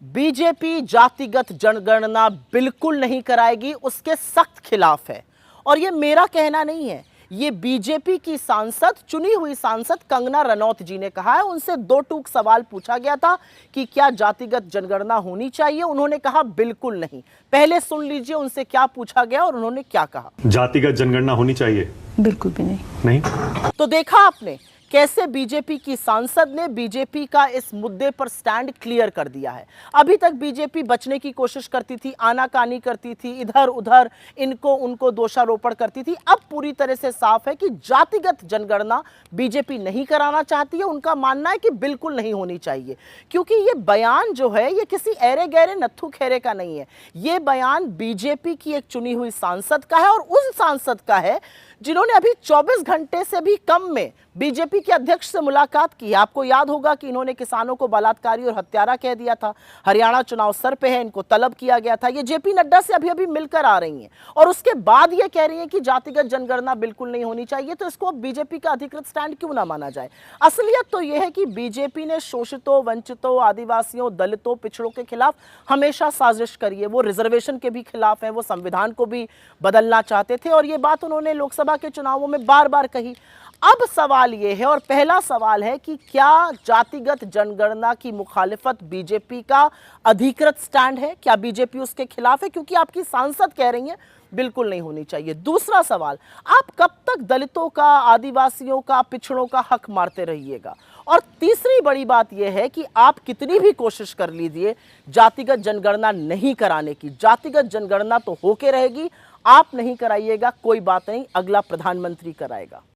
BJP जातिगत जनगणना बिल्कुल नहीं कराएगी, उसके सख्त खिलाफ है। और ये मेरा कहना नहीं है, ये बीजेपी की सांसद, चुनी हुई सांसद कंगना रनौत जी ने कहा है। उनसे दो टूक सवाल पूछा गया था कि क्या जातिगत जनगणना होनी चाहिए, उन्होंने कहा बिल्कुल नहीं। पहले सुन लीजिए उनसे क्या पूछा गया और उन्होंने क्या कहा। जातिगत जनगणना होनी चाहिए? बिल्कुल भी नहीं। नहीं। तो देखा आपने कैसे बीजेपी की सांसद ने बीजेपी का इस मुद्दे पर स्टैंड क्लियर कर दिया है। अभी तक बीजेपी बचने की कोशिश करती थी, आनाकानी करती थी, इधर उधर इनको उनको दोषारोपण करती थी। अब पूरी तरह से साफ है कि जातिगत जनगणना बीजेपी नहीं कराना चाहती है। उनका मानना है कि बिल्कुल नहीं होनी चाहिए, क्योंकि ये बयान जो है ये किसी ऐरे गहरे नत्थु खेरे का नहीं है। ये बयान बीजेपी की एक चुनी हुई सांसद का है, और उस सांसद का है जिन्होंने अभी 24 घंटे से भी कम में बीजेपी के अध्यक्ष से मुलाकात की है। आपको याद होगा कि इन्होंने किसानों को बलात्कारी और हत्यारा कह दिया था। हरियाणा चुनाव सर पे है, इनको तलब किया गया था। ये जेपी नड्डा से अभी अभी मिलकर आ रही हैं और उसके बाद ये कह रही हैं कि जातिगत जनगणना बिल्कुल नहीं होनी चाहिए। तो इसको बीजेपी का अधिकृत स्टैंड क्यों ना माना जाए? असलियत तो यह है कि बीजेपी ने शोषितों, वंचितों, आदिवासियों, दलितों, पिछड़ों के खिलाफ हमेशा साजिश करी है। वो रिजर्वेशन के भी खिलाफ है, वो संविधान को भी बदलना चाहते थे, और ये बात उन्होंने लोकसभा के चुनावों में बार बार कही। अब सवाल यह है, और पहला सवाल है, कि क्या जातिगत जनगणना की मुखालिफत बीजेपी का अधिकृत स्टैंड है? क्या बीजेपी उसके खिलाफ है? क्योंकि आपकी सांसद कह रही है बिल्कुल नहीं होनी चाहिए। दूसरा सवाल, आप कब तक दलितों का, आदिवासियों का, पिछड़ों का हक मारते रहिएगा? और तीसरी बड़ी बात यह है कि आप कितनी भी कोशिश कर लीजिए जातिगत जनगणना नहीं कराने की, जातिगत जनगणना तो होके रहेगी। आप नहीं कराइएगा, कोई बात नहीं, अगला प्रधानमंत्री कराएगा।